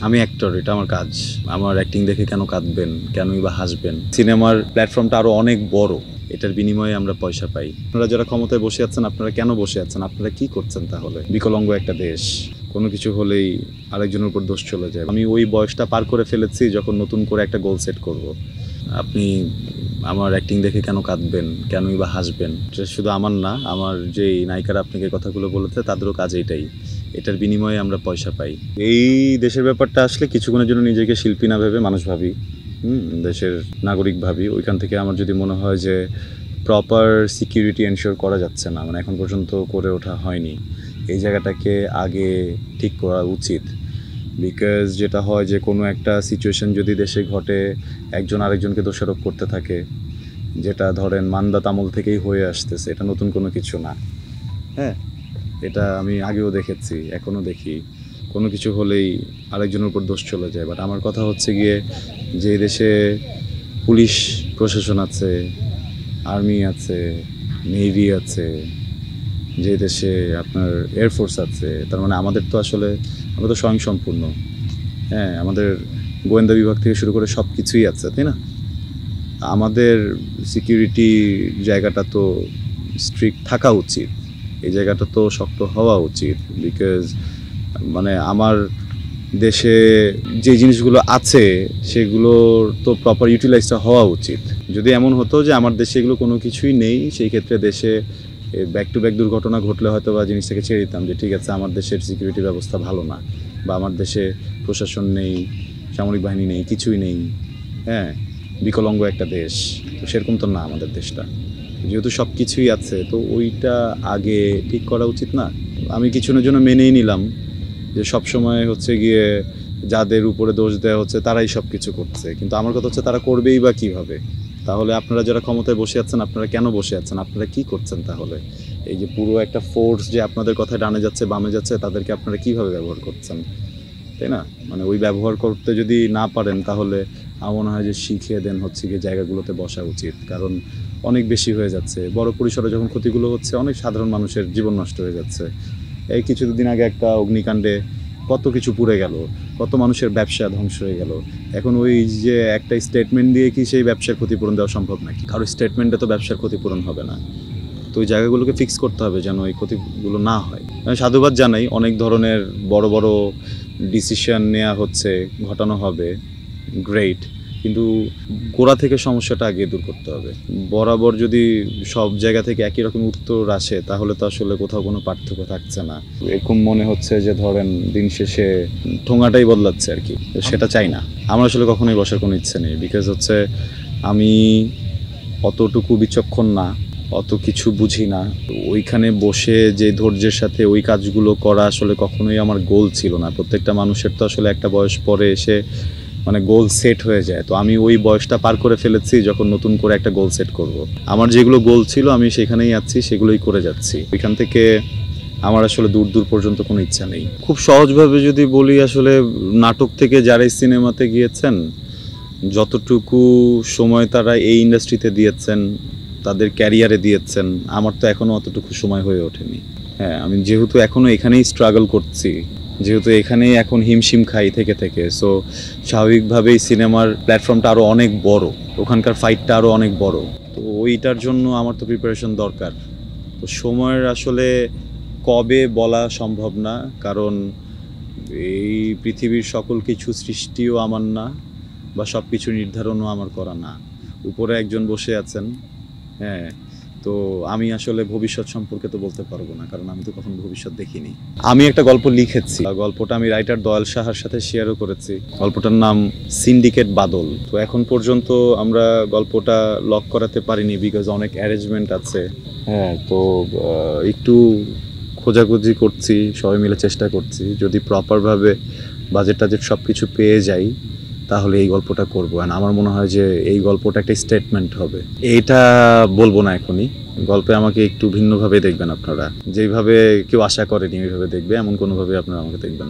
আমি অ্যাক্টর, এটা আমার কাজ। আমার অ্যাক্টিং দেখে কেন কাঁদবেন, কেনই বা হাসবেন? সিনেমার প্ল্যাটফর্মটা আরো অনেক বড়, এটার বিনিময়ে আমরা পয়সা পাই। আপনারা যারা ক্ষমতায় বসে আছেন, আপনারা কেন বসে আছেন? আপনারা কি করছেন তাহলে? বিকলাঙ্গ একটা দেশ, কোনো কিছু হলেই আরেকজনের উপর দোষ চলে যায়। আমি ওই বয়সটা পার করে ফেলেছি যখন নতুন করে একটা গোল সেট করব। আপনি আমার অ্যাক্টিং দেখে কেন কাঁদবেন, কেনই বা হাসবেন? এটা শুধু আমার না, আমার যেই নায়িকারা আপনাকে কথাগুলো বলেছে তাদেরও কাজ এইটাই। এটার বিনিময়ে আমরা পয়সা পাই। এই দেশের ব্যাপারটা আসলে কিছুক্ষণের জন্য নিজেকে শিল্পী না ভেবে মানুষ ভাবি, দেশের নাগরিক ভাবি। ওইখান থেকে আমার যদি মনে হয় যে প্রপার সিকিউরিটি এনশিওর করা যাচ্ছে না, মানে এখন পর্যন্ত করে ওঠা হয়নি, এই জায়গাটাকে আগে ঠিক করা উচিত। বিকজ যেটা হয় যে কোনো একটা সিচুয়েশন যদি দেশে ঘটে, একজন আরেকজনকে দোষারোপ করতে থাকে, যেটা ধরেন মান্দাত আমল থেকেই হয়ে আসতেছে, এটা নতুন কোনো কিছু না। হ্যাঁ, এটা আমি আগেও দেখেছি, এখনও দেখি। কোনো কিছু হলেই আরেকজনের উপর দোষ চলে যায়। বাট আমার কথা হচ্ছে গিয়ে, যে দেশে পুলিশ প্রশাসন আছে, আর্মি আছে, নেভি আছে, যে দেশে আপনার এয়ারফোর্স আছে, তার মানে আমাদের তো আসলে আমরা তো স্বয়ংসম্পূর্ণ। হ্যাঁ, আমাদের গোয়েন্দা বিভাগ থেকে শুরু করে সব কিছুই আছে, তাই না? আমাদের সিকিউরিটি জায়গাটা তো স্ট্রিক্ট থাকা উচিত, এই জায়গাটা তো শক্ত হওয়া উচিত। বিকজ মানে আমার দেশে যে জিনিসগুলো আছে সেগুলোর তো প্রপার ইউটিলাইজটা হওয়া উচিত। যদি এমন হতো যে আমার দেশে এগুলো কোনো কিছুই নেই, সেই ক্ষেত্রে দেশে ব্যাক টু ব্যাক দুর্ঘটনা ঘটলে হয়তো বা জিনিসটাকে ছেড়ে দিতাম, যে ঠিক আছে আমার দেশের সিকিউরিটি ব্যবস্থা ভালো না, বা আমার দেশে প্রশাসন নেই, সামরিক বাহিনী নেই, কিছুই নেই। হ্যাঁ, বিকলাঙ্গ একটা দেশ। তো সেরকম তো না আমাদের দেশটা, যেহেতু সব কিছুই আছে, তো ওইটা আগে ঠিক করা উচিত না? আমি কিছুদিনের জন্য মেনেই নিলাম যে সব সময় হচ্ছে গিয়ে যাদের উপরে দোষ দেওয়া হচ্ছে তারাই সব কিছু করছে, কিন্তু আমার কথা হচ্ছে তারা করবেই বা কীভাবে? তাহলে আপনারা যারা ক্ষমতায় বসে আছেন, আপনারা কেন বসে আছেন? আপনারা কি করছেন তাহলে? এই যে পুরো একটা ফোর্স যে আপনাদের কথায় ডানে যাচ্ছে বামে যাচ্ছে, তাদেরকে আপনারা কিভাবে ব্যবহার করছেন, তাই না? মানে ওই ব্যবহার করতে যদি না পারেন, তাহলে আমার মনে হয় যে শিখিয়ে দেন হচ্ছে গিয়ে জায়গাগুলোতে বসা উচিত। কারণ অনেক বেশি হয়ে যাচ্ছে, বড় পরিসরে যখন ক্ষতিগুলো হচ্ছে, অনেক সাধারণ মানুষের জীবন নষ্ট হয়ে যাচ্ছে। এই কিছুদিন আগে একটা অগ্নিকাণ্ডে কত কিছু পুড়ে গেল, কত মানুষের ব্যবসা ধ্বংস হয়ে গেল। এখন ওই যে একটা স্টেটমেন্ট দিয়ে কি সেই ব্যবসার ক্ষতিপূরণ দেওয়া সম্ভব নাকি? কারো স্টেটমেন্টে তো ব্যবসার ক্ষতিপূরণ হবে না। তো ওই জায়গাগুলোকে ফিক্স করতে হবে যেন এই ক্ষতিগুলো না হয়। আমি সাধুবাদ জানাই, অনেক ধরনের বড় বড় ডিসিশন নেওয়া হচ্ছে, ঘটানো হবে, গ্রেট। কিন্তু গোড়া থেকে সমস্যাটা আগে দূর করতে হবে। বরাবর যদি সব জায়গা থেকে একই রকম উত্তর আসে, তাহলে তো আসলে কোথাও কোনো পার্থক্য থাকছে না। এরকম মনে হচ্ছে যে ধরেন দিন শেষে ঠোঙাটাই বদলাচ্ছে আর কি, সেটা চাই না। আমার আসলে কখনোই বসার কোনো ইচ্ছে নেই। বিকজ হচ্ছে আমি অতটুকু বিচক্ষণ না, অত কিছু বুঝি না। ওইখানে বসে যে ধৈর্যের সাথে ওই কাজগুলো করা আসলে কখনোই আমার গোল ছিল না। প্রত্যেকটা মানুষের তো আসলে একটা বয়স পরে এসে মানে গোল সেট হয়ে যায়। তো আমি ওই বয়সটা পার করে ফেলেছি যখন নতুন করে একটা গোল সেট করব। আমার যেগুলো গোল ছিল আমি সেখানেই আছি, সেগুলোই করে যাচ্ছি। ওইখান থেকে আমার আসলে দূর দূর পর্যন্ত কোনো ইচ্ছা নেই। খুব সহজভাবে যদি বলি, আসলে নাটক থেকে যারাই সিনেমাতে গিয়েছেন, যতটুকু সময় তারা এই ইন্ডাস্ট্রিতে দিয়েছেন, তাদের ক্যারিয়ারে দিয়েছেন, আমার তো এখনও অতটুকু সময় হয়ে ওঠেনি। হ্যাঁ, আমি যেহেতু এখনও এখানেই স্ট্রাগল করছি, যেহেতু এখানেই এখন হিমশিম খাই থেকে থেকে, সো স্বাভাবিকভাবেই সিনেমার প্ল্যাটফর্মটা আরও অনেক বড়, ওখানকার ফাইটটা আরও অনেক বড়। তো ওইটার জন্য আমার তো প্রিপারেশন দরকার। তো সময়ের আসলে কবে বলা সম্ভব না, কারণ এই পৃথিবীর সকল কিছু সৃষ্টিও আমার না, বা সব কিছু নির্ধারণও আমার করা না। উপরে একজন বসে আছেন। হ্যাঁ, তো আমি আসলে ভবিষ্যৎ সম্পর্কে তো বলতে পারবো না, কারণ আমি তো কখনো ভবিষ্যৎ দেখিনি। আমি একটা গল্প লিখেছি, গল্পটা আমি রাইটার দয়াল সাহার সাথে শেয়ারও করেছি। গল্পটার নাম সিন্ডিকেট বাদল। তো এখন পর্যন্ত আমরা গল্পটা লক করাতে পারিনি, বিকজ অনেক অ্যারেঞ্জমেন্ট আছে। হ্যাঁ, তো একটু খোঁজাখুঁজি করছি, সবাই মিলে চেষ্টা করছি। যদি প্রপারভাবে বাজেট টাজেট সব কিছু পেয়ে যাই, তাহলে এই গল্পটা করবো। আর আমার মনে হয় যে এই গল্পটা একটা স্টেটমেন্ট হবে। এইটা বলবো না এখনই, গল্পে আমাকে একটু ভিন্নভাবে দেখবেন আপনারা। যেইভাবে কেউ আশা করেনি ওইভাবে দেখবে, এমন কোনোভাবে আপনারা আমাকে দেখবেন।